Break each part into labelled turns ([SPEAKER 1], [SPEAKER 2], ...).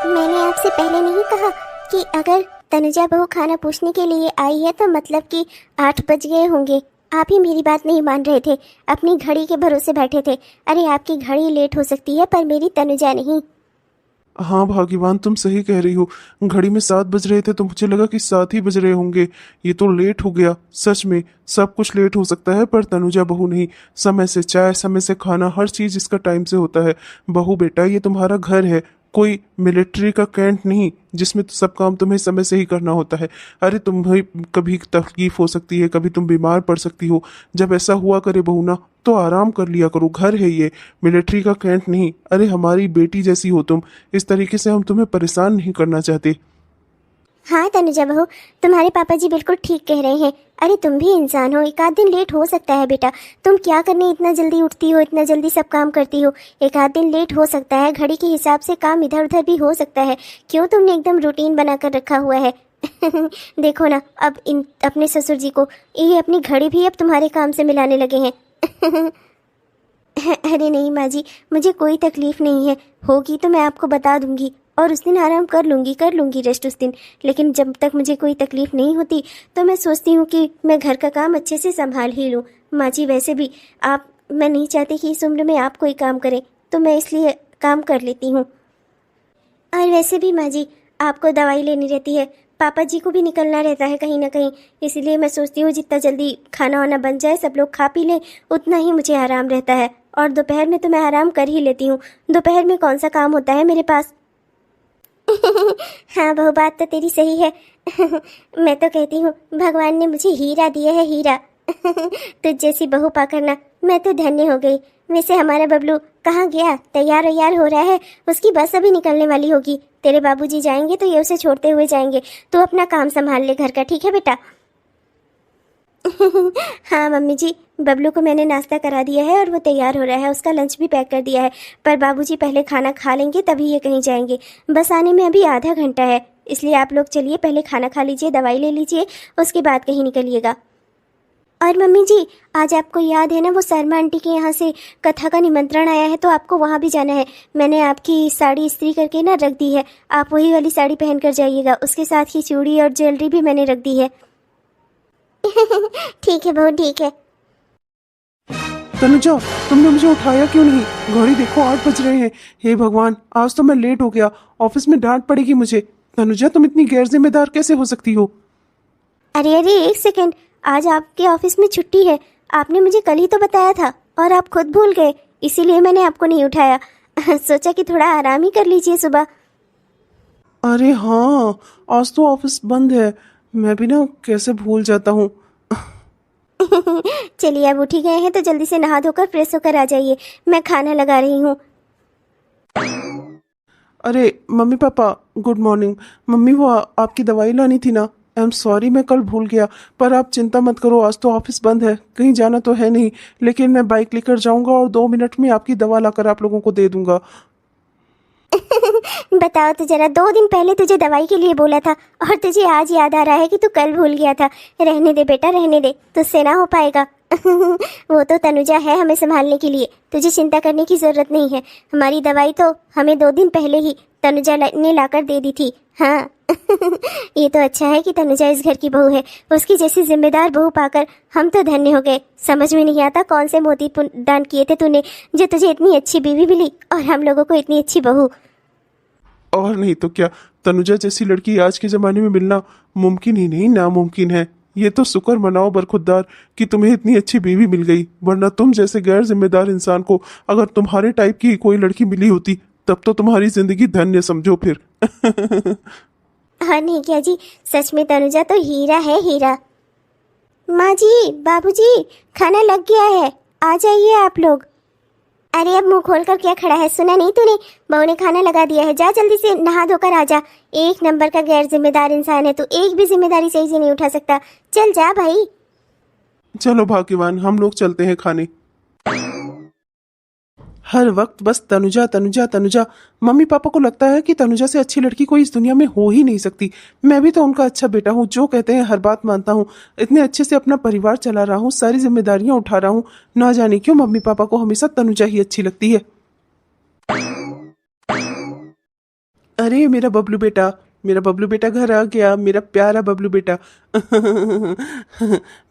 [SPEAKER 1] मैंने आपसे पहले नहीं कहा कि अगर तनुजा बहू खाना पूछने के लिए आई है तो मतलब कि 8 बज गए होंगे। आप ही मेरी बात नहीं मान रहे थे, अपनी घड़ी के भरोसे बैठे थे। अरे आपकी घड़ी लेट हो सकती है पर मेरी तनुजा नहीं।
[SPEAKER 2] हाँ भाग्यवान, तुम सही कह रही हो। घड़ी में 7 बज रहे थे तो मुझे लगा कि 7 ही बज रहे होंगे। ये तो लेट हो गया। सच में सब कुछ लेट हो सकता है पर तनुजा बहू नहीं। समय से चाय, समय से खाना, हर चीज इसका टाइम से होता है। बहू बेटा, ये तुम्हारा घर है, कोई मिलिट्री का कैंट नहीं जिसमें तो सब काम तुम्हें समय से ही करना होता है। अरे तुम्हें कभी तकलीफ हो सकती है, कभी तुम बीमार पड़ सकती हो। जब ऐसा हुआ करे बहू ना, तो आराम कर लिया करो। घर है ये, मिलिट्री का कैंट नहीं। अरे हमारी बेटी जैसी हो तुम, इस तरीके से हम तुम्हें परेशान नहीं करना चाहते।
[SPEAKER 1] हाँ तनुजा बहू, तुम्हारे पापा जी बिल्कुल ठीक कह रहे हैं। अरे तुम भी इंसान हो, एक आध दिन लेट हो सकता है बेटा। तुम क्या करने इतना जल्दी उठती हो, इतना जल्दी सब काम करती हो। एक आध दिन लेट हो सकता है, घड़ी के हिसाब से काम इधर उधर भी हो सकता है। क्यों तुमने एकदम रूटीन बना कर रखा हुआ है? देखो ना, अब इन अपने ससुर जी को ये अपनी घड़ी भी अब तुम्हारे काम से मिलाने लगे हैं। अरे नहीं माँ जी, मुझे कोई तकलीफ नहीं है। होगी तो मैं आपको बता दूंगी और उस दिन आराम कर लूंगी रेस्ट उस दिन। लेकिन जब तक मुझे कोई तकलीफ नहीं होती तो मैं सोचती हूँ कि मैं घर का काम अच्छे से संभाल ही लूँ। माँ जी वैसे भी मैं नहीं चाहती कि इस उम्र में आप कोई काम करें, तो मैं इसलिए काम कर लेती हूँ। और वैसे भी माँ जी, आपको दवाई लेनी रहती है, पापा जी को भी निकलना रहता है कहीं ना कहीं। इसलिए मैं सोचती हूँ जितना जल्दी खाना वाना बन जाए, सब लोग खा पी लें, उतना ही मुझे आराम रहता है। और दोपहर में तो मैं आराम कर ही लेती हूँ। दोपहर में कौन सा काम होता है मेरे पास? हाँ बहू, बात तो तेरी सही है। मैं तो कहती हूँ भगवान ने मुझे हीरा दिया है, हीरा। तुझ जैसी बहू पाकर ना मैं तो धन्य हो गई। वैसे हमारा बबलू कहाँ गया? तैयार वैयार हो रहा है, उसकी बस अभी निकलने वाली होगी। तेरे बाबूजी जाएंगे तो ये उसे छोड़ते हुए जाएंगे। तू अपना काम संभाल ले घर का, ठीक है बेटा? हाँ मम्मी जी, बबलू को मैंने नाश्ता करा दिया है और वो तैयार हो रहा है, उसका लंच भी पैक कर दिया है। पर बाबूजी पहले खाना खा लेंगे तभी ये कहीं जाएंगे। बस आने में अभी आधा घंटा है, इसलिए आप लोग चलिए पहले खाना खा लीजिए, दवाई ले लीजिए, उसके बाद कहीं निकलिएगा। और मम्मी जी, आज आपको याद है ना वो शर्मा आंटी के यहाँ से कथा का निमंत्रण आया है, तो आपको वहाँ भी जाना है। मैंने आपकी साड़ी इस्त्री करके ना रख दी है, आप वही वाली साड़ी पहन कर जाइएगा। उसके साथ ही चूड़ी और ज्वेलरी भी मैंने रख दी है। ठीक है बहू, ठीक है।
[SPEAKER 2] तनुजा, तुमने मुझे उठाया क्यों नहीं? घड़ी देखो, 8 बज रहे हैं। हे भगवान, आज तो मैं लेट हो गया। ऑफिस में डांट पड़ेगी मुझे। तनुजा, तुम इतनी गैर जिम्मेदार कैसे हो सकती हो?
[SPEAKER 1] अरे अरे, एक सेकेंड, आज आपके ऑफिस में छुट्टी है। आपने मुझे कल ही तो बताया था और आप खुद भूल गए, इसीलिए मैंने आपको नहीं उठाया। सोचा कि थोड़ा आराम ही कर लीजिए सुबह।
[SPEAKER 2] अरे हाँ, आज तो ऑफिस बंद है। मैं भी ना कैसे भूल जाता हूँ।
[SPEAKER 1] चलिए, अब उठ ही गए हैं तो जल्दी से नहा धोकर फ्रेश होकर आ जाइए, मैं खाना लगा रही हूँ।
[SPEAKER 2] अरे mummy papa, good morning. Mummy, वो आपकी दवाई लानी थी ना। आई एम सॉरी, मैं कल भूल गया। पर आप चिंता मत करो, आज तो ऑफिस बंद है, कहीं जाना तो है नहीं। लेकिन मैं बाइक लेकर जाऊंगा और 2 मिनट में आपकी दवा लाकर आप लोगों को दे दूंगा।
[SPEAKER 1] बताओ तो जरा, 2 दिन पहले तुझे दवाई के लिए बोला था और तुझे आज याद आ रहा है कि तू कल भूल गया था। रहने दे बेटा, रहने दे, तुझसे ना हो पाएगा। वो तो तनुजा है हमें संभालने के लिए, तुझे चिंता करने की जरूरत नहीं है। हमारी दवाई तो हमें 2 दिन पहले ही तनुजा ने लाकर दे दी थी। हाँ। ये तो अच्छा है कि तनुजा इस घर की बहू है, उसकी जैसी जिम्मेदार बहू पाकर हम तो धन्य हो गए। समझ में नहीं आता कौन से मोती दान किए थे तूने, जो तुझे इतनी अच्छी बीवी मिली और हम लोगों को इतनी अच्छी बहू।
[SPEAKER 2] और नहीं तो क्या, तनुजा जैसी लड़की आज के जमाने में मिलना मुमकिन ही नहीं, नामुमकिन है। ये तो शुक्र मनाओ बरखुरदार कि तुम्हें इतनी अच्छी बीवी मिल गई, वरना तुम जैसे गैर जिम्मेदार इंसान को अगर तुम्हारे टाइप की कोई लड़की मिली होती तब तो तुम्हारी जिंदगी धन्य समझो फिर।
[SPEAKER 1] हाँ नहीं क्या जी, सच में तनुजा तो हीरा है, हीरा। माँ जी, बाबूजी, खाना लग गया है, आ जाइए आप लोग। अरे अब मुंह खोलकर क्या खड़ा है, सुना नहीं तूने? बहू ने खाना लगा दिया है, जा जल्दी से नहा धोकर आ जा। एक नंबर का गैर जिम्मेदार इंसान है तू, एक भी जिम्मेदारी सही से नहीं उठा सकता। चल जा भाई।
[SPEAKER 2] चलो भाग्यवान, हम लोग चलते हैं खाने। हर वक्त बस तनुजा तनुजा तनुजा। मम्मी पापा को लगता है कि तनुजा से अच्छी लड़की कोई इस दुनिया में हो ही नहीं सकती। मैं भी तो उनका अच्छा बेटा हूँ, जो कहते हैं हर बात मानता हूँ। इतने अच्छे से अपना परिवार चला रहा हूँ, सारी जिम्मेदारियां उठा रहा हूँ। ना जाने क्यों मम्मी पापा को हमेशा तनुजा ही अच्छी लगती है। अरे मेरा बबलू बेटा घर आ गया, मेरा प्यारा बबलू बेटा।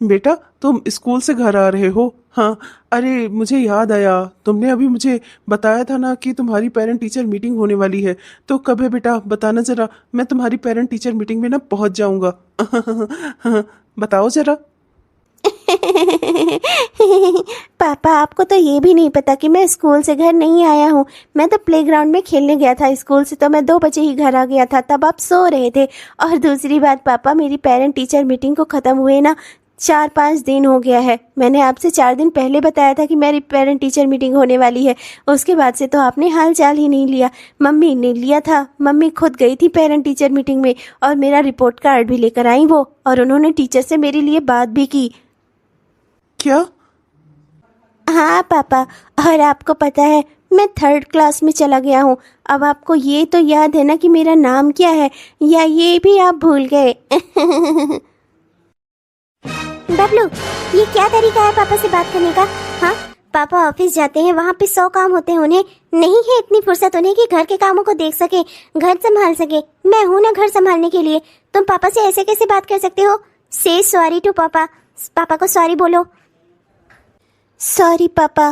[SPEAKER 2] बेटा तुम स्कूल से घर आ रहे हो? हाँ। अरे मुझे याद आया, तुमने अभी मुझे बताया था ना कि तुम्हारी पेरेंट टीचर मीटिंग होने वाली है। तो कब है बेटा, बताना जरा, मैं तुम्हारी पेरेंट टीचर मीटिंग में ना पहुंच जाऊंगा। बताओ जरा।
[SPEAKER 1] पापा, आपको तो ये भी नहीं पता कि मैं स्कूल से घर नहीं आया हूँ। मैं तो प्लेग्राउंड में खेलने गया था, स्कूल से तो मैं 2 बजे ही घर आ गया था, तब आप सो रहे थे। और दूसरी बात पापा, मेरी पेरेंट टीचर मीटिंग को ख़त्म हुए ना 4-5 दिन हो गया है। मैंने आपसे 4 दिन पहले बताया था कि मेरी पेरेंट टीचर मीटिंग होने वाली है। उसके बाद से तो आपने हाल चाल ही नहीं लिया। मम्मी ने लिया था, मम्मी खुद गई थी पेरेंट टीचर मीटिंग में और मेरा रिपोर्ट कार्ड भी लेकर आई वो, और उन्होंने टीचर से मेरे लिए बात भी की।
[SPEAKER 2] क्या?
[SPEAKER 1] हाँ पापा, और आपको पता है मैं 3rd क्लास में चला गया हूँ। अब आपको ये तो याद है ना कि मेरा नाम क्या है, या ये भी आप भूल गए? बबलू, ये क्या तरीका है पापा से बात करने का? हाँ, पापा ऑफिस जाते हैं, वहाँ पे 100 काम होते हैं, उन्हें नहीं है इतनी फुर्सत उन्हें कि घर के कामों को देख सके, घर संभाल सके। मैं हूँ ना घर संभालने के लिए। तुम पापा से ऐसे कैसे बात कर सकते हो? से सॉरी टू पापा, पापा को सॉरी बोलो। सॉरी पापा।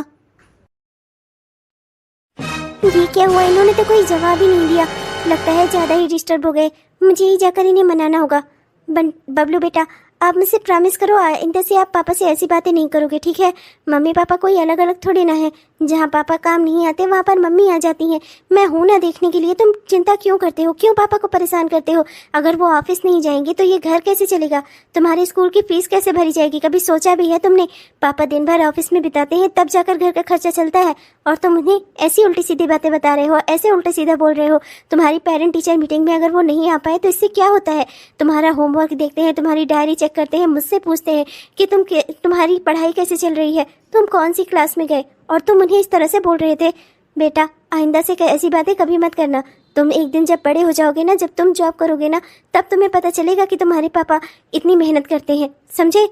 [SPEAKER 1] ये क्या हुआ, इन्होंने तो कोई जवाब ही नहीं दिया। लगता है ज़्यादा ही डिस्टर्ब हो गए, मुझे ही जाकर इन्हें मनाना होगा। बबलू बेटा, आप मुझसे प्रॉमिस करो आइंदा से आप पापा से ऐसी बातें नहीं करोगे, ठीक है? मम्मी पापा कोई अलग अलग थोड़ी ना है। जहाँ पापा काम नहीं आते वहाँ पर मम्मी आ जाती हैं। मैं हूँ ना देखने के लिए। तुम चिंता क्यों करते हो, क्यों पापा को परेशान करते हो? अगर वो ऑफिस नहीं जाएंगे तो ये घर कैसे चलेगा? तुम्हारे स्कूल की फीस कैसे भरी जाएगी? कभी सोचा भी है तुमने? पापा दिन भर ऑफिस में बिताते हैं, तब जाकर घर का खर्चा चलता है, और तुम उन्हें ऐसी उल्टी सीधी बातें बता रहे हो, ऐसे उल्टा सीधा बोल रहे हो। तुम्हारी पेरेंट टीचर मीटिंग में अगर वो नहीं आ पाए तो इससे क्या होता है? तुम्हारा होमवर्क देखते हैं, तुम्हारी डायरी चेक करते हैं, मुझसे पूछते हैं कि तुम्हारी पढ़ाई कैसे चल रही है, तुम कौन सी क्लास में गए, और तुम उन्हें इस तरह से बोल रहे थे। बेटा, आइंदा से ऐसी बातें कभी मत करना। तुम एक दिन जब बड़े हो जाओगे ना, जब तुम जॉब करोगे ना, तब तुम्हें पता चलेगा कि तुम्हारे पापा इतनी मेहनत करते हैं, समझे?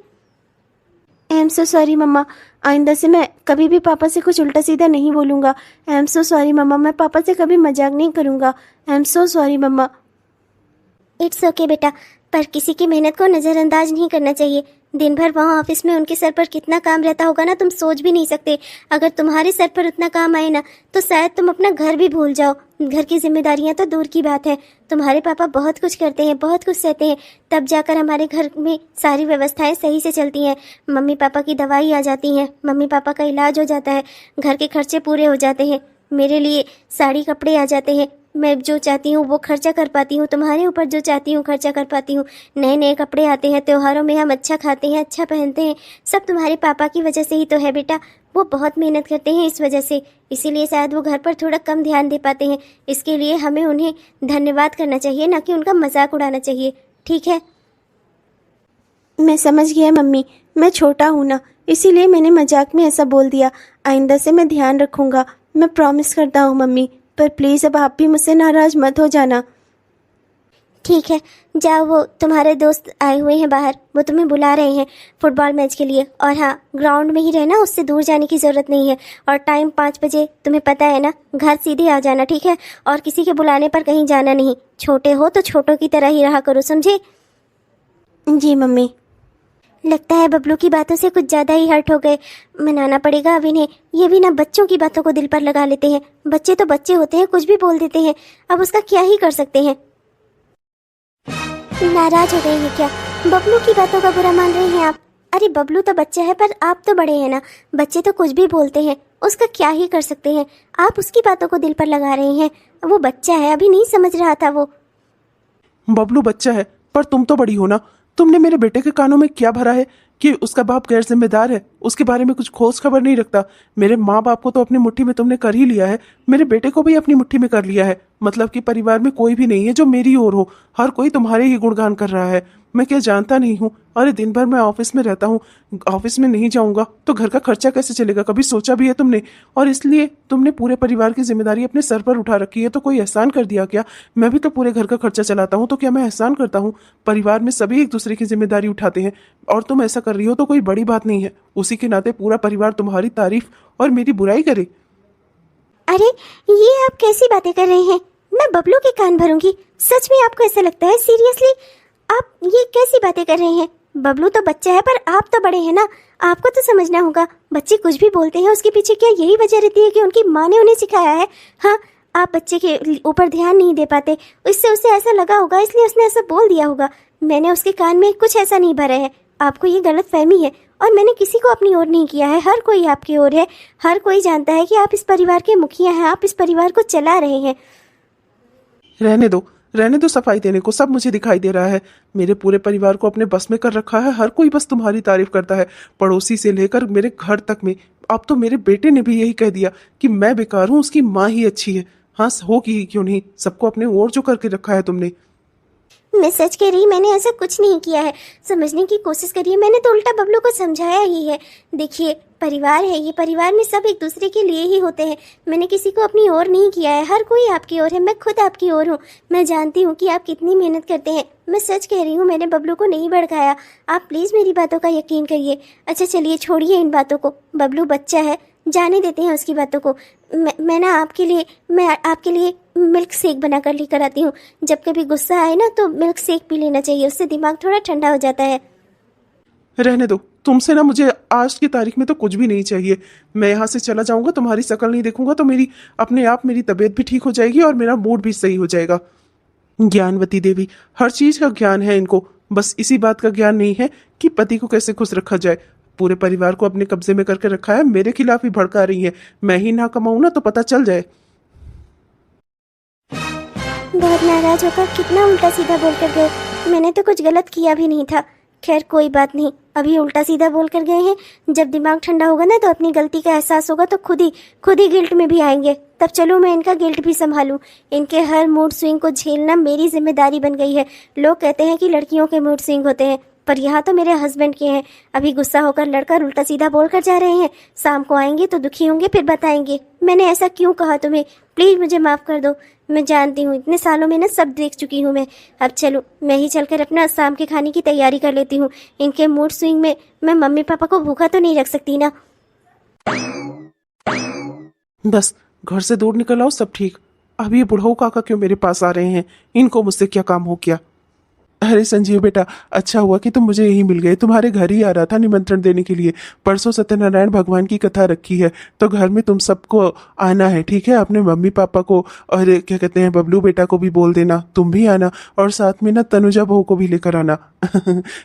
[SPEAKER 1] आई एम सो सॉरी मम्मा, आइंदा से मैं कभी भी पापा से कुछ उल्टा सीधा नहीं बोलूँगा। आई एम सो सॉरी मम्मा, मैं पापा से कभी मजाक नहीं करूँगा। आई एम सो सॉरी मम्मा। इट्स ओके बेटा, पर किसी की मेहनत को नज़रअंदाज नहीं करना चाहिए। दिन भर वहाँ ऑफिस में उनके सर पर कितना काम रहता होगा ना, तुम सोच भी नहीं सकते। अगर तुम्हारे सर पर उतना काम आए ना, तो शायद तुम अपना घर भी भूल जाओ। घर की जिम्मेदारियाँ तो दूर की बात है, तुम्हारे पापा बहुत कुछ करते हैं, बहुत कुछ सहते हैं, तब जाकर हमारे घर में सारी व्यवस्थाएं सही से चलती हैं। मम्मी पापा की दवाई आ जाती हैं, मम्मी पापा का इलाज हो जाता है, घर के खर्चे पूरे हो जाते हैं, मेरे लिए साड़ी कपड़े आ जाते हैं, मैं जो चाहती हूँ वो खर्चा कर पाती हूँ, तुम्हारे ऊपर जो चाहती हूँ खर्चा कर पाती हूँ। नए नए कपड़े आते हैं, त्योहारों में हम अच्छा खाते हैं, अच्छा पहनते हैं, सब तुम्हारे पापा की वजह से ही तो है बेटा। वो बहुत मेहनत करते हैं इस वजह से, इसीलिए शायद वो घर पर थोड़ा कम ध्यान दे पाते हैं। इसके लिए हमें उन्हें धन्यवाद करना चाहिए, ना कि उनका मजाक उड़ाना चाहिए, ठीक है? मैं समझ गया मम्मी, मैं छोटा हूँ ना, इसीलिए मैंने मजाक में ऐसा बोल दिया। आइंदा से मैं ध्यान रखूँगा, मैं प्रॉमिस करता हूँ मम्मी। पर प्लीज़ अब आप भी मुझसे नाराज़ मत हो जाना। ठीक है, जाओ, वो तुम्हारे दोस्त आए हुए हैं बाहर, वो तुम्हें बुला रहे हैं फुटबॉल मैच के लिए। और हाँ, ग्राउंड में ही रहना, उससे दूर जाने की ज़रूरत नहीं है। और टाइम 5 बजे, तुम्हें पता है ना, घर सीधे आ जाना, ठीक है? और किसी के बुलाने पर कहीं जाना नहीं। छोटे हो तो छोटों की तरह ही रहा करो, समझे? जी मम्मी। लगता है बबलू की बातों से कुछ ज़्यादा ही हर्ट हो गए, मनाना पड़ेगा अब इन्हें। ये भी ना बच्चों की बातों को दिल पर लगा लेते हैं। बच्चे तो बच्चे होते हैं, कुछ भी बोल देते हैं, अब उसका क्या ही कर सकते हैं। नाराज हो गए हैं क्या? बबलू की बातों का बुरा मान रहे हैं आप? अरे बबलू तो बच्चा है, पर आप तो बड़े हैं ना, बच्चे तो कुछ भी बोलते हैं, उसका क्या ही कर सकते हैं। आप उसकी बातों को दिल पर लगा रहे हैं, वो बच्चा है, अभी नहीं समझ रहा था वो।
[SPEAKER 2] बबलू बच्चा है, पर तुम तो बड़ी हो ना। तुमने मेरे बेटे के कानों में क्या भरा है कि उसका बाप गैर जिम्मेदार है, उसके बारे में कुछ खोज खबर नहीं रखता। मेरे माँ बाप को तो अपनी मुट्ठी में तुमने कर ही लिया है, मेरे बेटे को भी अपनी मुट्ठी में कर लिया है। मतलब कि परिवार में कोई भी नहीं है जो मेरी ओर हो, हर कोई तुम्हारे ही गुणगान कर रहा है। मैं क्या जानता नहीं हूँ? अरे दिन भर मैं ऑफिस में रहता हूँ, ऑफिस में नहीं जाऊंगा तो घर का खर्चा कैसे चलेगा? कभी सोचा भी है तुमने? और इसलिए तुमने पूरे परिवार की जिम्मेदारी अपने सर पर उठा रखी है, तो कोई एहसान कर दिया क्या? मैं भी तो पूरे घर का खर्चा चलाता हूँ, तो क्या मैं एहसान करता हूँ? परिवार में सभी एक दूसरे की जिम्मेदारी उठाते हैं, और तुम ऐसा कर रही हो तो कोई बड़ी बात नहीं है। उसी के नाते पूरा परिवार तुम्हारी तारीफ और मेरी बुराई करे।
[SPEAKER 1] अरे ये आप कैसी बातें कर रहे हैं? मैं बबलू के कान भरूंगी? सच में आपको ऐसा लगता है? सीरियसली आप ये कैसी बातें कर रहे हैं? बबलू तो बच्चा है पर आप तो बड़े हैं ना, आपको तो समझना होगा। बच्चे कुछ भी बोलते हैं उसके पीछे क्या यही वजह रहती है कि उनकी माँ ने उन्हें सिखाया है? हाँ, आप बच्चे के ऊपर ध्यान नहीं दे पाते, इससे उसे ऐसा लगा होगा इसलिए उसने ऐसा बोल दिया होगा। मैंने उसके कान में कुछ ऐसा नहीं भरा है, आपको ये गलत फहमी है। और मैंने किसी को अपनी ओर नहीं किया है, हर कोई आपकी ओर है। हर कोई जानता है कि आप इस परिवार के मुखिया हैं, आप इस परिवार को चला रहे हैं।
[SPEAKER 2] रहने दो सफाई देने को, सब मुझे दिखाई दे रहा है। मेरे पूरे परिवार को अपने बस में कर रखा है, हर कोई बस तुम्हारी तारीफ करता है, पड़ोसी से लेकर मेरे घर तक में। अब तो मेरे बेटे ने भी यही कह दिया कि मैं बेकार हूँ, उसकी माँ ही अच्छी है। हाँ, होगी ही क्यों नहीं, सबको अपने ओर जो करके रखा है तुमने।
[SPEAKER 1] मैं सच कह रही, मैंने ऐसा कुछ नहीं किया है। समझने की कोशिश करिए, मैंने तो उल्टा बबलू को समझाया ही है। देखिए, परिवार है ये, परिवार में सब एक दूसरे के लिए ही होते हैं। मैंने किसी को अपनी ओर नहीं किया है, हर कोई आपकी ओर है, मैं खुद आपकी ओर हूँ। मैं जानती हूँ कि आप कितनी मेहनत करते हैं। मैं सच कह रही हूँ, मैंने बबलू को नहीं भड़काया। आप प्लीज़ मेरी बातों का यकीन करिए। अच्छा चलिए, छोड़िए इन बातों को, बबलू बच्चा है, जाने देते हैं उसकी बातों को। मैं आपके लिए मिल्क शेक बना कर लेकर आती हूँ। जब कभी गुस्सा आए ना तो मिल्क शेक पी लेना चाहिए, उससे दिमाग थोड़ा ठंडा हो जाता है।
[SPEAKER 2] रहने दो, तुमसे ना मुझे आज की तारीख में तो कुछ भी नहीं चाहिए। मैं यहाँ से चला जाऊंगा, तुम्हारी शक्ल नहीं देखूंगा तो मेरी अपने आप मेरी तबीयत भी ठीक हो जाएगी और मेरा मूड भी सही हो जाएगा। ज्ञानवती देवी, हर चीज का ज्ञान है इनको, बस इसी बात का ज्ञान नहीं है कि पति को कैसे खुश रखा जाए। पूरे परिवार को अपने कब्जे में करके रखा है, मेरे खिलाफ ही भड़का रही है। मैं ही ना कमाऊं ना तो पता चल जाए।
[SPEAKER 1] बहुत नाराज होकर कितना उल्टा सीधा बोल कर गए। मैंने तो कुछ गलत किया भी नहीं था। खैर कोई बात नहीं, अभी उल्टा सीधा बोल कर गए हैं, जब दिमाग ठंडा होगा ना तो अपनी गलती का एहसास होगा तो खुद ही गिल्ट में भी आएंगे। तब चलो मैं इनका गिल्ट भी संभालूं। इनके हर मूड स्विंग को झेलना मेरी जिम्मेदारी बन गई है। लोग कहते हैं कि लड़कियों के मूड स्विंग होते हैं, पर यहाँ तो मेरे हस्बैंड के हैं। अभी गुस्सा होकर लड़कर उल्टा सीधा बोल कर जा रहे हैं, शाम को आएंगे तो दुखी होंगे, फिर बताएंगे मैंने ऐसा क्यों कहा तुम्हें। प्लीज़ मुझे माफ़ कर दो। मैं जानती हूँ इतने सालों में ना सब देख चुकी हूँ मैं। अब चलो मैं ही चलकर अपना शाम के खाने की तैयारी कर लेती हूँ। इनके मूड स्विंग में मैं मम्मी पापा को भूखा तो नहीं रख सकती ना।
[SPEAKER 2] बस घर से दूर निकल आओ, सब ठीक। अब ये बुढ़ऊ काका क्यों मेरे पास आ रहे हैं, इनको मुझसे क्या काम हो गया। अरे संजीव बेटा, अच्छा हुआ कि तुम मुझे यही मिल गए, तुम्हारे घर ही आ रहा था निमंत्रण देने के लिए। परसों सत्यनारायण भगवान की कथा रखी है तो घर में तुम सबको आना है, ठीक है। अपने मम्मी पापा को और क्या कहते हैं बबलू बेटा को भी बोल देना, तुम भी आना, और साथ में ना तनुजा बहू को भी लेकर आना।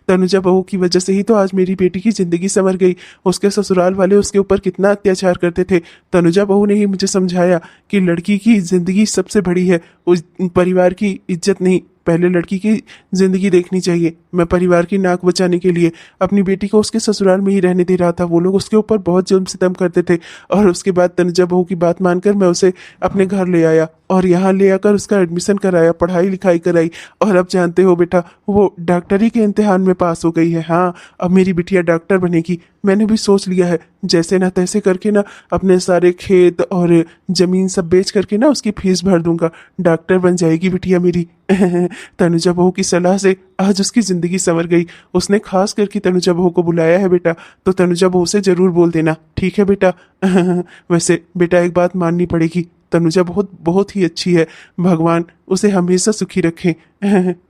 [SPEAKER 2] तनुजा बहू की वजह से ही तो आज मेरी बेटी की जिंदगी संवर गई। उसके ससुराल वाले उसके ऊपर कितना अत्याचार करते थे। तनुजा बहू ने ही मुझे समझाया कि लड़की की जिंदगी सबसे बड़ी है, उस परिवार की इज्जत नहीं, पहले लड़की की जिंदगी देखनी चाहिए। मैं परिवार की नाक बचाने के लिए अपनी बेटी को उसके ससुराल में ही रहने दे रहा था। वो लोग उसके ऊपर बहुत जुल्म सितम करते थे और उसके बाद तनुजा बहू की बात मानकर मैं उसे अपने घर ले आया और यहाँ ले आकर उसका एडमिशन कराया, पढ़ाई लिखाई कराई। और अब जानते हो बेटा, वो डॉक्टरी के इम्तिहान में पास हो गई है। हाँ, अब मेरी बिटिया डॉक्टर बनेगी। मैंने भी सोच लिया है, जैसे ना तैसे करके ना अपने सारे खेत और जमीन सब बेच करके ना उसकी फीस भर दूंगा, डॉक्टर बन जाएगी बिटिया मेरी। तनुजा बहू की सलाह से आज उसकी जिंदगी संवर गई। उसने खास करके तनुजा बहू को बुलाया है बेटा, तो तनुजा बहू से जरूर बोल देना, ठीक है बेटा। वैसे बेटा एक बात माननी पड़ेगी, तनुजा बहुत बहुत ही अच्छी है, भगवान उसे हमेशा सुखी रखे।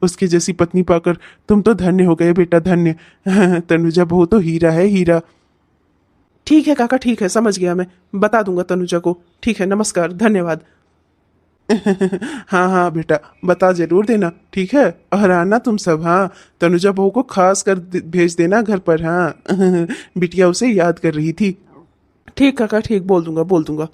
[SPEAKER 2] उसकी जैसी पत्नी पाकर तुम तो धन्य हो गए बेटा, धन्य। तनुजा बहू तो हीरा है, हीरा। ठीक है काका, ठीक है, समझ गया, मैं बता दूंगा तनुजा को। ठीक है, नमस्कार, धन्यवाद। हाँ हाँ बेटा, बता जरूर देना, ठीक है। और आना तुम सब, हाँ। तनुजा बहू को खास कर भेज देना घर पर, हाँ। बिटिया उसे याद कर रही थी। ठीक काका, ठीक, बोल दूंगा, बोल दूंगा।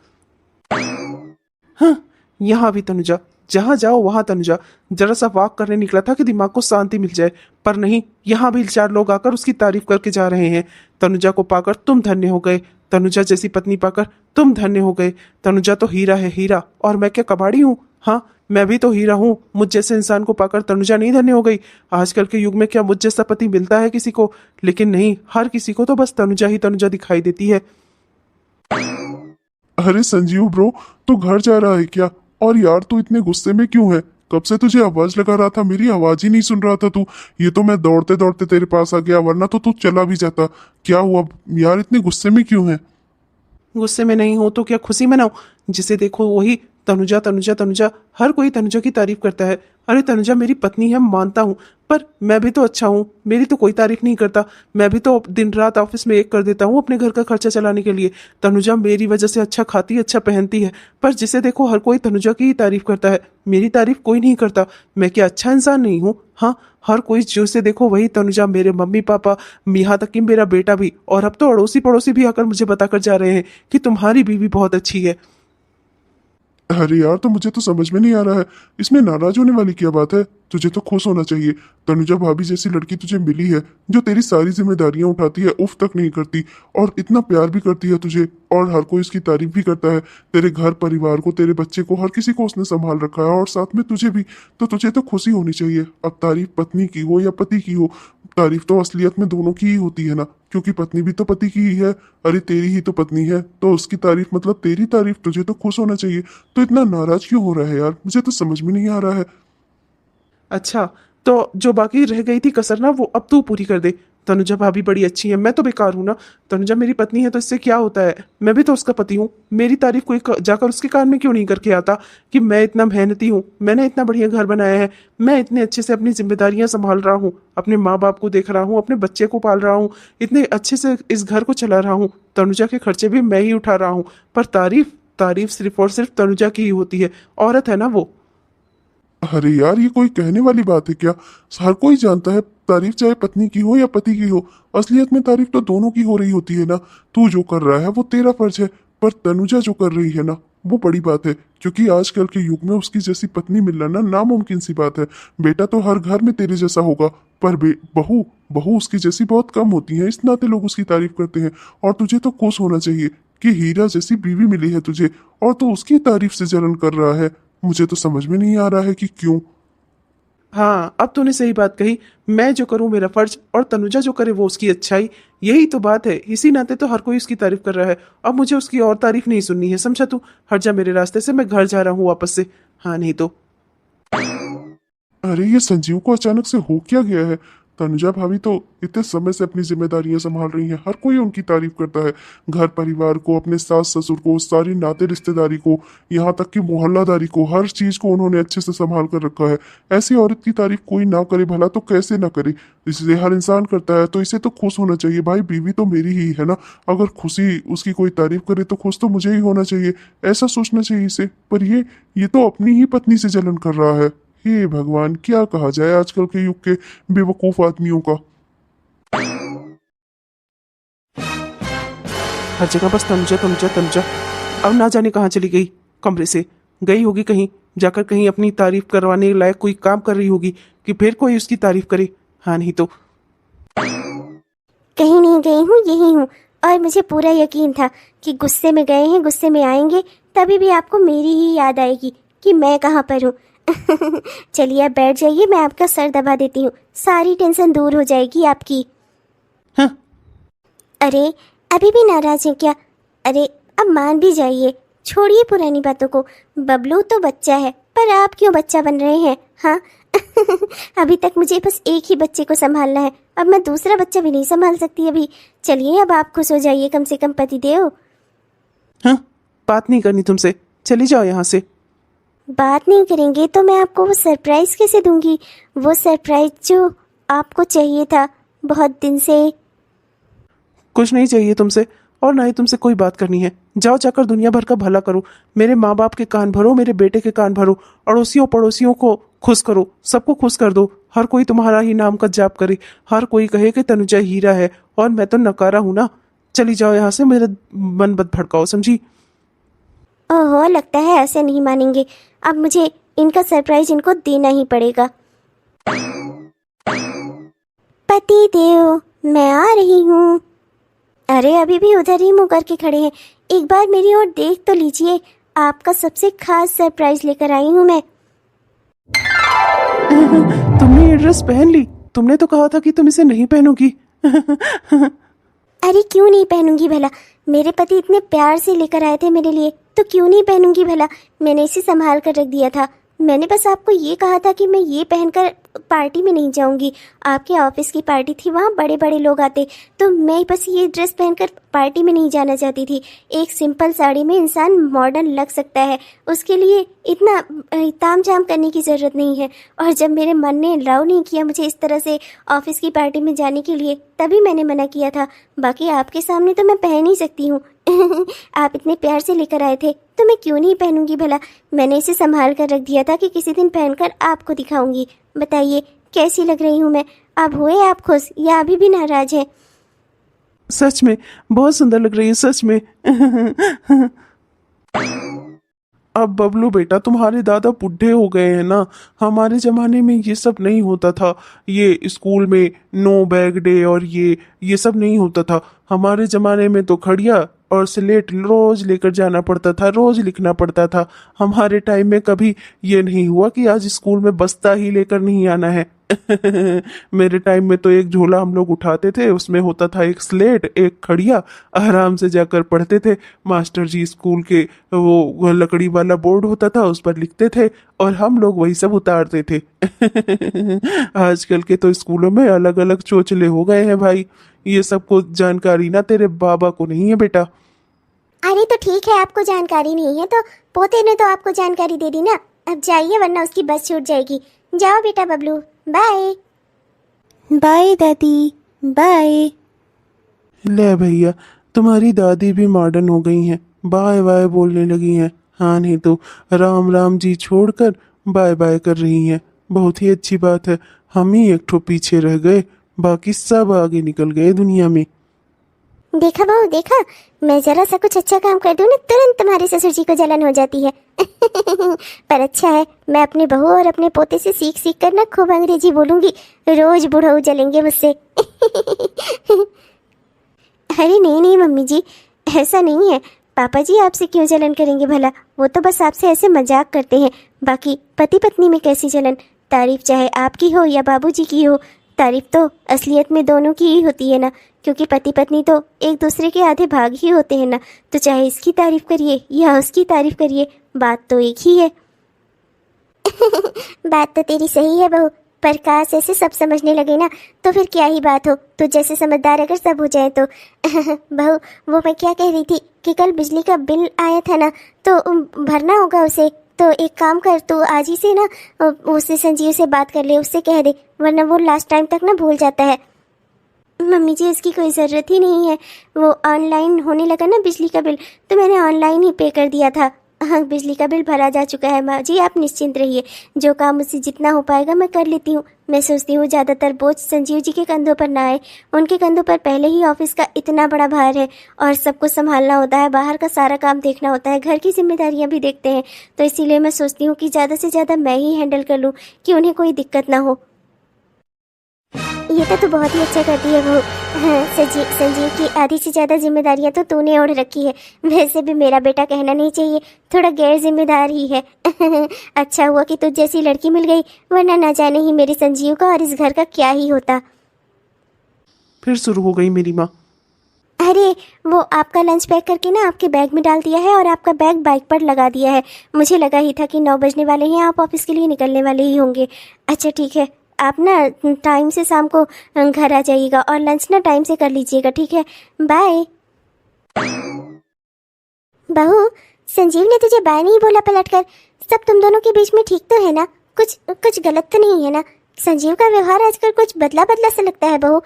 [SPEAKER 2] हाँ, यहाँ भी तनुजा, जहाँ जाओ वहां तनुजा। जरा सा वॉक करने निकला था कि दिमाग को शांति मिल जाए, पर नहीं, यहाँ भी 4 लोग आकर उसकी तारीफ करके जा रहे हैं। तनुजा को पाकर तुम धन्य हो गए, तनुजा जैसी पत्नी पाकर तुम धन्य हो गए। तनुजा तो हीरा है, हीरा, और मैं क्या कबाड़ी हूँ? हाँ, मैं भी तो हीरा हूँ। मुझ जैसे इंसान को पाकर तनुजा नहीं धन्य हो गई। आजकल के युग में क्या मुझ जैसा पति मिलता है किसी को? लेकिन नहीं, हर किसी को तो बस तनुजा ही तनुजा दिखाई देती है।
[SPEAKER 3] अरे संजीव ब्रो, तू घर जा रहा है क्या? और यार तू इतने गुस्से में क्यों है? कब से तुझे आवाज लगा रहा था, मेरी आवाज ही नहीं सुन रहा था तू। ये तो मैं दौड़ते दौड़ते तेरे पास आ गया, वरना तो तू चला भी जाता। क्या हुआ यार, इतने गुस्से में क्यों है?
[SPEAKER 2] गुस्से में नहीं हो तो क्या खुशी मनाऊं? जिसे देखो वही तनुजा तनुजा तनुजा, हर कोई तनुजा की तारीफ करता है। अरे तनुजा मेरी पत्नी है, मानता हूँ, पर मैं भी तो अच्छा हूँ, मेरी तो कोई तारीफ नहीं करता। मैं भी तो दिन रात ऑफिस में एक कर देता हूँ अपने घर का खर्चा चलाने के लिए। तनुजा मेरी वजह से अच्छा खाती, अच्छा पहनती है, पर जिसे देखो हर कोई तनुजा की ही तारीफ करता है, मेरी तारीफ कोई नहीं करता। मैं क्या अच्छा इंसान नहीं हूँ? हाँ, हर कोई जिसे देखो वही तनुजा, मेरे मम्मी पापा, यहाँ तक कि मेरा बेटा भी, और अब तो अड़ोसी पड़ोसी भी आकर मुझे बताकर जा रहे हैं कि तुम्हारी बीवी बहुत अच्छी है।
[SPEAKER 3] अरे यार, तो मुझे तो समझ में नहीं आ रहा है, इसमें नाराज होने वाली क्या बात है? तुझे तो खुश होना चाहिए। तनुजा भाभी जैसी लड़की तुझे मिली है जो तेरी सारी जिम्मेदारियां उठाती है, उफ तक नहीं करती, और इतना प्यार भी करती है तुझे, और हर कोई इसकी तारीफ भी करता है। तेरे घर परिवार को, तेरे बच्चे को, हर किसी को उसने संभाल रखा है, और साथ में तुझे भी। तो तुझे तो खुशी होनी चाहिए। अब तारीफ पत्नी की हो या पति की हो, तारीफ तो असलियत में दोनों की ही होती है ना, क्योंकि पत्नी भी तो पति की ही है। अरे तेरी ही तो पत्नी है, तो उसकी तारीफ मतलब तेरी तारीफ। तुझे तो खुश होना चाहिए। तो इतना नाराज क्यों हो रहा है यार? मुझे तो समझ में नहीं आ रहा है।
[SPEAKER 2] अच्छा, तो जो बाकी रह गई थी कसर ना, वो अब तू पूरी कर दे। तनुजा भाभी बड़ी अच्छी है, मैं तो बेकार हूं ना। तनुजा मेरी पत्नी है तो इससे क्या होता है, मैं भी तो उसका पति हूँ। मेरी तारीफ कोई जाकर उसके कान में क्यों नहीं करके आता कि मैं इतना मेहनती हूँ, मैंने इतना बढ़िया घर बनाया है, मैं इतने अच्छे से अपनी जिम्मेदारियां संभाल रहा हूँ, अपने माँ बाप को देख रहा हूँ, अपने बच्चे को पाल रहा हूँ, इतने अच्छे से इस घर को चला रहा हूँ, तनुजा के खर्चे भी मैं ही उठा रहा हूँ। पर तारीफ तारीफ सिर्फ और सिर्फ तनुजा की ही होती है, औरत है ना वो।
[SPEAKER 3] अरे यार, ये कोई कहने वाली बात है क्या? हर कोई जानता है तारीफ चाहे पत्नी की हो या पति की हो, असलियत में तारीफ तो दोनों की हो रही होती है ना। तू जो कर रहा है वो तेरा फर्ज है, पर तनुजा जो कर रही है ना, वो बड़ी बात है, क्योंकि आजकल के युग में उसकी जैसी पत्नी मिलना ना नामुमकिन सी बात है। बेटा तो हर घर में तेरे जैसा होगा, पर बहू बहू उसकी जैसी बहुत कम होती है, इस नाते लोग उसकी तारीफ करते हैं। और तुझे तो खुश होना चाहिए कि हीरा जैसी बीवी मिली है तुझे, और तू उसकी तारीफ से जलन कर रहा है। मुझे तो समझ में नहीं आ रहा है कि क्यों।
[SPEAKER 2] हाँ, अब तूने सही बात कही। मैं जो करूँ मेरा फर्ज, और तनुजा जो करे वो उसकी अच्छाई। यही तो बात है, इसी नाते तो हर कोई उसकी तारीफ कर रहा है। अब मुझे उसकी और तारीफ नहीं सुननी है, समझा तू? हट जा मेरे रास्ते से, मैं घर जा रहा हूँ वापस से। हाँ नहीं तो।
[SPEAKER 3] अरे ये संजीव को अचानक से हो क्या गया है? तनुजा भाभी तो इतने समय से अपनी जिम्मेदारियां संभाल रही हैं, हर कोई उनकी तारीफ करता है। घर परिवार को, अपने सास ससुर को, सारी नाते रिश्तेदारी को, यहाँ तक कि मोहल्लादारी को, हर चीज को उन्होंने अच्छे से संभाल कर रखा है। ऐसी औरत की तारीफ कोई ना करे भला तो कैसे ना करे? इसलिए हर इंसान करता है, तो इसे तो खुश होना चाहिए। भाई बीवी तो मेरी ही है ना, अगर खुशी उसकी कोई तारीफ करे तो खुश तो मुझे ही होना चाहिए, ऐसा सोचना चाहिए इसे। पर ये तो अपनी ही पत्नी से जलन कर रहा है। हे भगवान, क्या कहा जाए आजकल के युग के बेवकूफ आदमियों का।
[SPEAKER 2] हर जगह बस तनुजा तनुजा तनुजा। अब ना जाने कहाँ चली गई, कमरे से गई होगी कहीं, जाकर कहीं अपनी तारीफ करवाने लायक कोई काम कर रही होगी कि फिर कोई उसकी तारीफ करे। हाँ नहीं तो।
[SPEAKER 1] कहीं नहीं गई हूँ, यही हूँ। और मुझे पूरा यकीन था कि गुस्से में गए हैं, गुस्से में आएंगे, तभी भी आपको मेरी ही याद आएगी कि मैं कहाँ पर हूँ। चलिए आप बैठ जाइए, मैं आपका सर दबा देती हूँ, सारी टेंशन दूर हो जाएगी आपकी।
[SPEAKER 2] हाँ।
[SPEAKER 1] अरे अभी भी नाराज हैं क्या? अरे अब मान भी जाइए, छोड़िए पुरानी बातों को। बबलू तो बच्चा है, पर आप क्यों बच्चा बन रहे हैं? हाँ। अभी तक मुझे बस एक ही बच्चे को संभालना है, अब मैं दूसरा बच्चा भी नहीं संभाल सकती अभी। चलिए अब आप खुश हो जाइए, कम से कम पतिदेव।
[SPEAKER 2] हाँ, बात नहीं करनी तुमसे, चली जाओ यहाँ से।
[SPEAKER 1] बात नहीं करेंगे तो मैं आपको वो सरप्राइज कैसे दूंगी? वो सरप्राइज जो आपको चाहिए था बहुत दिन से।
[SPEAKER 2] कुछ नहीं चाहिए तुमसे, और ना ही तुमसे कोई बात करनी है। जाओ, जाकर दुनिया भर का भला करो, मेरे माँ बाप के कान भरो, मेरे बेटे के कान भरो, अड़ोसियों पड़ोसियों को खुश करो, सबको खुश कर दो। हर कोई तुम्हारा ही नाम का जाप करे, हर कोई कहे कि तनुजा हीरा है, और मैं तो नकारा हूं ना। चली जाओ यहाँ से, मेरा मन मत भड़काओ, समझी?
[SPEAKER 1] ओहो, लगता है ऐसे नहीं मानेंगे। अब मुझे इनका सरप्राइज इनको देना ही पड़ेगा। पति देव, मैं आ रही हूँ। अरे अभी भी उधर ही मुंह करके खड़े हैं, एक बार मेरी ओर देख तो लीजिए, आपका सबसे खास सरप्राइज लेकर आई हूँ मैं।
[SPEAKER 2] तुमने ये ड्रेस पहन ली? तुमने तो कहा था कि तुम इसे नहीं पहनोगी।
[SPEAKER 1] अरे क्यों नहीं पहनूंगी भला? मेरे पति इतने प्यार से लेकर आए थे मेरे लिए, तो क्यों नहीं पहनूंगी भला? मैंने इसे संभाल कर रख दिया था, मैंने बस आपको ये कहा था कि मैं ये पहनकर पार्टी में नहीं जाऊंगी। आपके ऑफिस की पार्टी थी, वहाँ बड़े बड़े लोग आते, तो मैं बस ये ड्रेस पहनकर पार्टी में नहीं जाना चाहती थी। एक सिंपल साड़ी में इंसान मॉडर्न लग सकता है, उसके लिए इतना ताम झाम करने की ज़रूरत नहीं है। और जब मेरे मन ने अलाउ नहीं किया मुझे इस तरह से ऑफिस की पार्टी में जाने के लिए, तभी मैंने मना किया था। बाकी आपके सामने तो मैं पहन ही सकती हूँ। आप इतने प्यार से लेकर आए थे तो मैं क्यों नहीं पहनूंगी भला। मैंने इसे संभाल कर रख दिया था कि किसी दिन पहनकर आपको दिखाऊंगी। बताइए कैसी लग रही हूँ मैं? अब हुए आप खुश या अभी भी नाराज हैं?
[SPEAKER 2] सच में बहुत सुंदर लग रही है, सच में। अब बबलू बेटा, तुम्हारे दादा बुढ़े हो गए हैं ना। हमारे जमाने में ये सब नहीं होता था। ये स्कूल में नो बैग डे और ये सब नहीं होता था। हमारे जमाने में तो खड़िया और स्लेट रोज लेकर जाना पड़ता था, रोज लिखना पड़ता था। हमारे टाइम में कभी ये नहीं हुआ कि आज स्कूल में बस्ता ही लेकर नहीं आना है। मेरे टाइम में तो एक झोला हम लोग उठाते थे, उसमें होता था एक स्लेट, एक खड़िया, आराम से जाकर पढ़ते थे। मास्टर जी स्कूल के वो लकड़ी वाला बोर्ड होता था, उस पर लिखते थे और हम लोग वही सब उतारते थे। आजकल के तो स्कूलों में अलग अलग चोचले हो गए हैं भाई। ये सब को जानकारी ना तेरे बाबा को नहीं है बेटा।
[SPEAKER 1] अरे तो ठीक है, आपको जानकारी नहीं है तो पोते ने तो आपको जानकारी दे दी ना। अब जाइए वरना उसकी बस छूट जाएगी। जाओ बेटा बबलू, बाय। बाय दादी, बाय।
[SPEAKER 2] ले भैया, तुम्हारी दादी भी मॉडर्न हो गई हैं, बाय बाय बोलने लगी हैं। हाँ, नहीं तो राम राम जी छोड़कर बाय बाय कर रही हैं। बहुत ही अच्छी बात है। हम ही एक ठो पीछे रह गए, बाकी सब आगे निकल गए दुनिया में।
[SPEAKER 1] देखा बहू, देखा, मैं जरा सा कुछ अच्छा काम कर दूं ना तुरंत तुम्हारे ससुर जी को जलन हो जाती है। पर अच्छा है, मैं अपने बहू और अपने पोते से सीख सीख कर ना खूब अंग्रेजी बोलूंगी। रोज बुढ़ऊ जलेंगे मुझसे। अरे नहीं नहीं मम्मी जी, ऐसा नहीं है। पापा जी आपसे क्यों जलन करेंगे भला? वो तो बस आपसे ऐसे मजाक करते हैं। बाकी पति पत्नी में कैसी जलन? तारीफ चाहे आपकी हो या बाबूजी की हो, तारीफ तो असलियत में दोनों की ही होती है ना। क्योंकि पति पत्नी तो एक दूसरे के आधे भाग ही होते हैं ना। तो चाहे इसकी तारीफ करिए या उसकी तारीफ करिए, बात तो एक ही है। बात तो तेरी सही है बहू, पर काश ऐसे सब समझने लगे ना तो फिर क्या ही बात हो। तो जैसे समझदार अगर सब हो जाए तो। बहू, वो मैं क्या कह रही थी कि कल बिजली का बिल आया था ना, तो भरना होगा उसे। तो एक काम कर, तू आज ही से ना उससे संजीव से बात कर ले, उससे कह दे, वरना वो लास्ट टाइम तक ना भूल जाता है। मम्मी जी इसकी कोई ज़रूरत ही नहीं है। वो ऑनलाइन होने लगा ना बिजली का बिल, तो मैंने ऑनलाइन ही पे कर दिया था। हाँ, बिजली का बिल भरा जा चुका है माँ जी, आप निश्चिंत रहिए। जो काम मुझसे जितना हो पाएगा मैं कर लेती हूँ। मैं सोचती हूँ ज़्यादातर बोझ संजीव जी के कंधों पर ना आए। उनके कंधों पर पहले ही ऑफिस का इतना बड़ा भार है और सब कुछ संभालना होता है, बाहर का सारा काम देखना होता है, घर की जिम्मेदारियाँ भी देखते हैं। तो इसीलिए मैं सोचती हूँ कि ज़्यादा से ज़्यादा मैं ही हैंडल कर लूँ कि उन्हें कोई दिक्कत ना हो। ये तो तू बहुत ही अच्छा करती है वो। हाँ, संजीव की आधी से ज़्यादा जिम्मेदारियाँ तो तूने ओढ़ रखी है। वैसे भी मेरा बेटा कहना नहीं चाहिए, थोड़ा गैर जिम्मेदार ही है। अच्छा हुआ कि तुझ जैसी लड़की मिल गई, वरना ना जाने ही मेरे संजीव का और इस घर का क्या ही होता।
[SPEAKER 2] फिर शुरू हो गई मेरी माँ।
[SPEAKER 1] अरे वो आपका लंच पैक करके ना आपके बैग में डाल दिया है और आपका बैग बाइक पर लगा दिया है। मुझे लगा ही था कि 9 बजने वाले हैं, आप ऑफिस के लिए निकलने वाले ही होंगे। अच्छा ठीक है, आप ना टाइम से शाम को घर आ जाइएगा और लंच ना टाइम से कर लीजिएगा, ठीक है? बाय। बहू, संजीव ने तुझे बाय नहीं बोला पलटकर? सब तुम दोनों के बीच में ठीक तो है ना? कुछ गलत तो नहीं है ना? संजीव का व्यवहार आजकल कुछ बदला बदला सा लगता है बहू।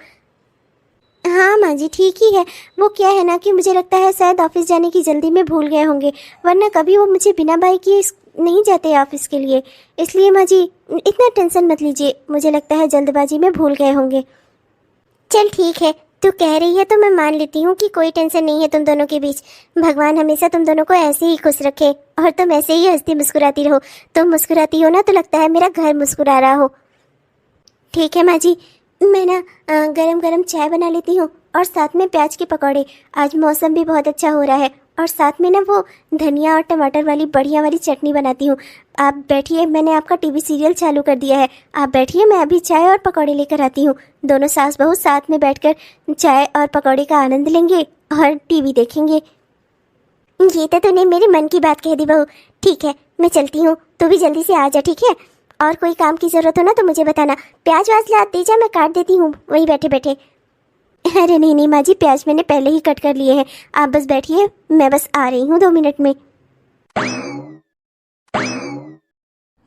[SPEAKER 1] हाँ माँ जी ठीक ही है। वो क्या है ना कि मुझे लगता है शायद ऑफिस जाने की जल्दी में भूल गए होंगे, वरना कभी वो मुझे बिना बाय किए नहीं जाते ऑफिस के लिए। इसलिए माँ जी इतना टेंशन मत लीजिए, मुझे लगता है जल्दबाजी में भूल गए होंगे। चल ठीक है, तू कह रही है तो मैं मान लेती हूँ कि कोई टेंशन नहीं है तुम दोनों के बीच। भगवान हमेशा तुम दोनों को ऐसे ही खुश रखे और तुम ऐसे ही हंसती मुस्कुराती रहो। तुम मुस्कुराती हो ना तो लगता है मेरा घर मुस्कुरा रहा हो। ठीक है माँ जी, मैं ना गरम गरम चाय बना लेती हूँ और साथ में प्याज के पकौड़े। आज मौसम भी बहुत अच्छा हो रहा है और साथ में ना वो धनिया और टमाटर वाली बढ़िया वाली चटनी बनाती हूँ। आप बैठिए, मैंने आपका टीवी सीरियल चालू कर दिया है, आप बैठिए, मैं अभी चाय और पकौड़े लेकर आती हूँ। दोनों सास बहू साथ में बैठकर चाय और पकौड़े का आनंद लेंगे और टीवी देखेंगे। ये तो तूने मेरे मन की बात कह दी बहू। ठीक है, मैं चलती हूँ, तू भी जल्दी से आ जा, ठीक है? और कोई काम की ज़रूरत हो ना तो मुझे बताना। प्याज वाज ला दे जा, मैं काट देती हूँ वहीं बैठे बैठे। अरे नहीं नहीं माँ जी, प्याज मैंने पहले ही कट कर लिए हैं, आप बस बैठिए, मैं बस आ रही हूँ 2 मिनट में।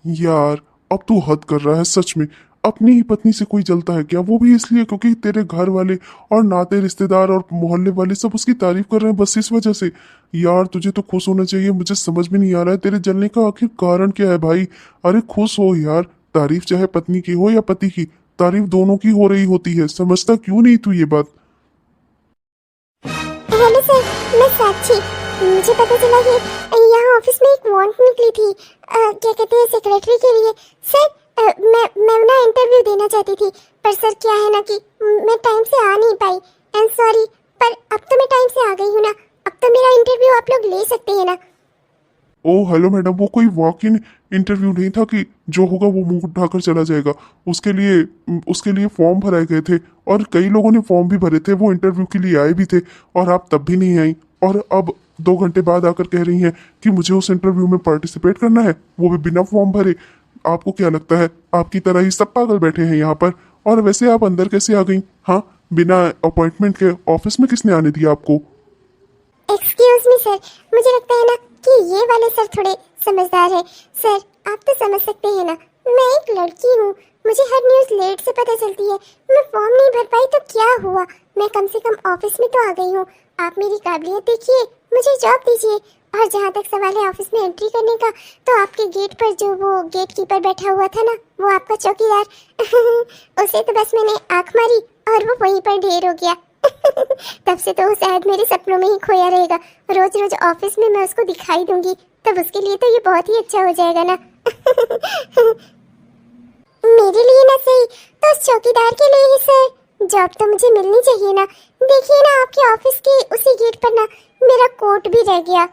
[SPEAKER 3] यार अब तू हद कर रहा है सच में। अपनी ही पत्नी से कोई जलता है क्या? वो भी इसलिए क्योंकि तेरे घर वाले और नाते रिश्तेदार और मोहल्ले वाले सब उसकी तारीफ कर रहे हैं, बस इस वजह से। यार तुझे तो खुश होना चाहिए। मुझे समझ में नहीं आ रहा है तेरे जलने का आखिर कारण क्या है भाई। अरे खुश हो यार, तारीफ चाहे पत्नी की हो या पति की, तारीफ दोनों की हो रही होती है। समझता क्यों नहीं तू ये बात?
[SPEAKER 1] हेलो सर, मैं साक्षी। मुझे पता चला कि यहाँ ऑफिस में एक वारंट निकली थी, क्या कहते हैं, सेक्रेटरी के लिए। सर मैं ना इंटरव्यू देना चाहती थी, पर सर क्या है ना कि मैं टाइम से आ नहीं पाई। आई एम सॉरी, पर अब तो मैं टाइम से आ गई हूँ ना, अब तो मेरा इंटरव्यू आप लोग ले सकते हैं ना।
[SPEAKER 3] ओह हेलो मैडम, वो कोई वॉक इन इंटरव्यू नहीं था कि जो होगा वो मुंह उठाकर चला जाएगा। उसके लिए फॉर्म भराए गए थे और कई लोगों ने फॉर्म भी भरे थे, वो इंटरव्यू के लिए आए भी थे और आप तब भी नहीं आई। और अब 2 घंटे बाद आकर कह रही हैं कि मुझे उस इंटरव्यू में पार्टिसिपेट करना है, वो भी बिना फॉर्म भरे। आपको क्या लगता है आपकी तरह ही सब पागल बैठे हैं यहाँ पर? और वैसे आप अंदर कैसे आ गई? हाँ, बिना अपॉइंटमेंट के ऑफिस में किसने आने दिया आपको?
[SPEAKER 1] एक्सक्यूज मी सर, मुझे लगता है ना कि ये वाले सर थोड़े समझदार है। सर आप तो समझ सकते हैं ना, मैं एक लड़की हूँ, मुझे हर न्यूज़ लेट से पता चलती है। मैं फॉर्म नहीं भर पाई तो क्या हुआ, मैं कम से कम ऑफिस में तो आ गई हूँ। आप मेरी काबिलियत देखिए, मुझे जॉब दीजिए। और जहाँ तक सवाल है ऑफिस में एंट्री करने का, तो आपके गेट पर जो वो गेट कीपर बैठा हुआ था ना, वो आपका चौकीदार उसे तो बस मैंने आँख मारी और वो वहीं पर ढेर हो गया। तब से तो वो शायद मेरे सपनों में ही खोया रहेगा। रोज रोज ऑफिस में मैं उसको दिखाई दूंगी, तब उसके लिए तो ये बहुत ही अच्छा हो जाएगा ना। मेरे लिए ना सही तो उस चौकीदार के लिए ही सर, जॉब तो मुझे मिलनी चाहिए ना। देखिए ना आपके ऑफिस के उसी गेट पर ना मेरा कोट भी रह गया।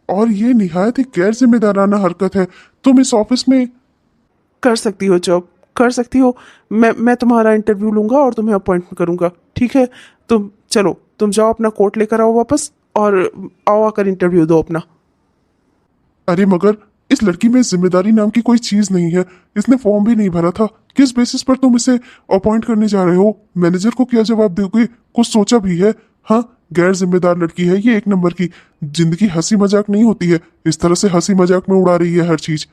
[SPEAKER 3] और ये निहायत ही गैर जिम्मेदाराना हरकत है। तुम इस ऑफिस में
[SPEAKER 2] कर सकती हो जॉब, कर सकती हो। मैं तुम्हारा इंटरव्यू लूंगा और तुम्हें अपॉइंट करूंगा, ठीक है? तुम चलो, तुम जाओ, अपना कोट लेकर आओ वापस और आओ आकर इंटरव्यू दो अपना।
[SPEAKER 3] अरे मगर इस लड़की में जिम्मेदारी नाम की कोई चीज नहीं है। इसने फॉर्म भी नहीं भरा था। किस बेसिस पर तुम इसे अपॉइंट करने जा रहे हो? मैनेजर को क्या जवाब दोगे? कुछ सोचा भी है? हाँ, गैर जिम्मेदार लड़की है ये, 1 नंबर की। जिंदगी हंसी मजाक नहीं होती है, इस तरह से हंसी मजाक में उड़ा रही है हर चीज।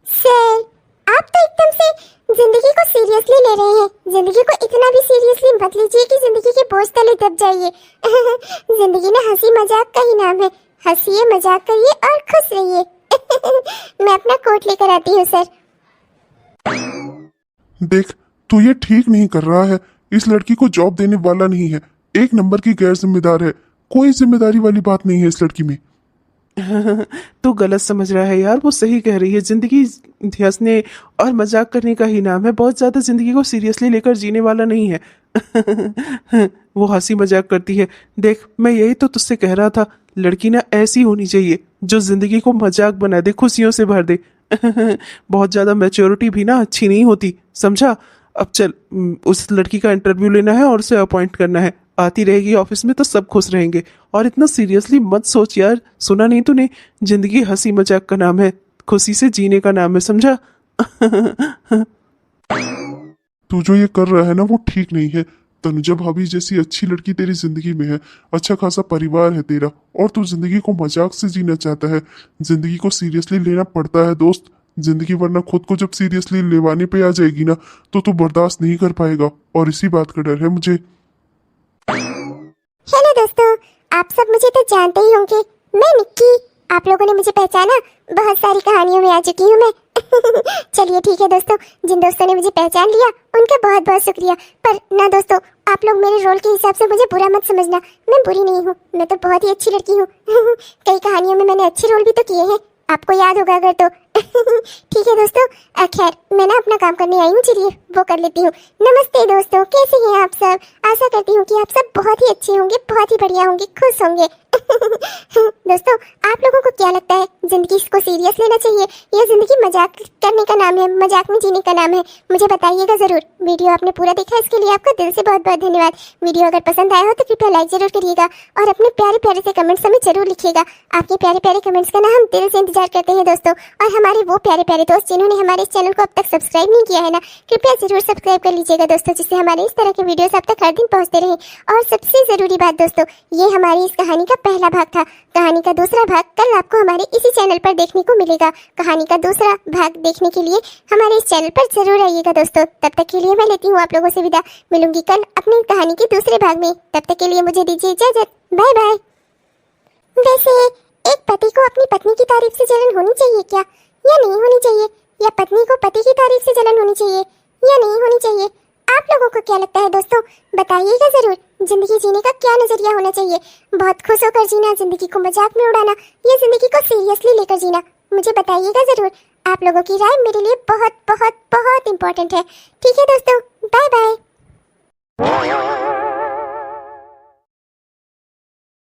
[SPEAKER 1] सर आप तो एकदम से जिंदगी को सीरियसली ले रहे हैं। जिंदगी को इतना भी सीरियसली मत लीजिए कि जिंदगी के बोझ तले दब जाइए। जिंदगी ना हंसी मजाक का ही नाम है, हंसिए मजाक करिए और खुश रहिए। मैं अपना कोट लेकर आती हूँ सर।
[SPEAKER 3] देख, तू ये ठीक नहीं कर रहा है। इस लड़की को जॉब देने वाला नहीं है, 1 नंबर की गैर जिम्मेदार है। कोई जिम्मेदारी वाली बात नहीं है इस लड़की में।
[SPEAKER 2] तू गलत समझ रहा है यार, वो सही कह रही है। जिंदगी हंसने और मजाक करने का ही नाम है, बहुत ज्यादा जिंदगी को सीरियसली लेकर जीने वाला नहीं है। वो हंसी मजाक करती है। देख, मैं यही तो तुझसे कह रहा था, लड़की ना ऐसी होनी चाहिए जो जिंदगी को मजाक बना दे, खुशियों से भर दे। बहुत ज्यादा मैच्योरिटी भी ना अच्छी नहीं होती, समझा? अब चल, उस लड़की का इंटरव्यू लेना है और उसे अपॉइंट करना है। आती रहेगी ऑफिस में तो सब खुश रहेंगे। और इतना सीरियसली मत सोच यार, सुना नहीं तूने? जिंदगी हंसी मजाक का नाम है, खुशी से जीने का नाम है, समझा?
[SPEAKER 3] तू जो ये कर रहा है ना वो ठीक नहीं है। तनुजा भाभी जैसी अच्छी लड़की तेरी जिंदगी में है, अच्छा खासा परिवार है तेरा, और तू जिंदगी को मजाक से जीना चाहता है। जिंदगी को सीरियसली लेना पड़ता है दोस्त। जिंदगी वरना खुद को जब सीरियसली लेवाने पे आ जाएगी ना तो तू बर्दाश्त नहीं कर पाएगा, और इसी बात का डर है मुझे।
[SPEAKER 1] हेलो दोस्तों, आप सब मुझे तो जानते ही होंगे, मैं निक्की। आप लोगों ने मुझे पहचाना, बहुत सारी कहानियों में आ चुकी हूँ मैं। चलिए ठीक है दोस्तों, जिन दोस्तों ने मुझे पहचान लिया उनका बहुत बहुत शुक्रिया। पर ना दोस्तों, आप लोग मेरे रोल के हिसाब से मुझे बुरा मत समझना, मैं बुरी नहीं हूँ, मैं तो बहुत ही अच्छी लड़की हूँ। कई कहानियों में मैंने अच्छे रोल भी तो किए हैं, आपको याद होगा अगर तो। ठीक है दोस्तों, खैर मैं ना अपना काम करने आई हूँ, चलिए वो कर लेती हूँ। नमस्ते दोस्तों, कैसे हैं आप सब? आशा करती हूँ कि आप सब बहुत ही अच्छे होंगे, बहुत ही बढ़िया होंगे, खुश होंगे। दोस्तों, आप लोगों को क्या लगता है, जिंदगी को सीरियस लेना चाहिए या जिंदगी मजाक करने का नाम है, मजाक में जीने का नाम है? मुझे बताइएगा जरूर। वीडियो आपने पूरा देखा, इसके लिए आपका दिल से बहुत बहुत धन्यवाद। वीडियो अगर पसंद आया हो तो कृपया लाइक जरूर करिएगा और अपने प्यारे प्यारे से कमेंट्स हमें जरूर लिखिएगा। आपके प्यारे प्यारे कमेंट्स का ना हम दिल से इंतजार करते हैं दोस्तों। और हमारे वो प्यारे प्यारे दोस्त जिन्होंने हमारे इस चैनल को अब तक सब्सक्राइब नहीं किया है ना, कृपया जरूर सब्सक्राइब कर लीजिएगा दोस्तों, जिससे हमारे इस तरह के वीडियोस आप तक हर दिन पहुंचते रहे। और सबसे जरूरी बात दोस्तों, ये हमारी इस कहानी का पहला भाग था। कहानी का दूसरा भाग कल आपको हमारे इसी चैनल पर देखने को मिलेगा। कहानी का दूसरा भाग देखने के लिए हमारे इस चैनल पर जरूर आइएगा दोस्तों। तब तक के लिए मैं लेती हूँ आप लोगों से विदा। मिलूंगी कल अपनी कहानी के दूसरे भाग में। तब तक के लिए मुझे दीजिए इजाजत। Bye bye. वैसे एक पति को अपनी पत्नी की तारीफ से जलन होनी चाहिए क्या, या नहीं होनी चाहिए? या पत्नी को पति की तारीफ से जलन होनी चाहिए या नहीं होनी चाहिए? आप लोगों को क्या लगता है दोस्तों, बताइएगा जरूर। जिंदगी जीने का क्या नजरिया होना चाहिए? बहुत खुश होकर जीना, जिंदगी को मजाक में उड़ाना, या जिंदगी को सीरियसली लेकर जीना? मुझे बताइएगा जरूर। आप लोगों की राय मेरे लिए बहुत बहुत बहुत इंपॉर्टेंट है। ठीक है दोस्तों, बाय बाय।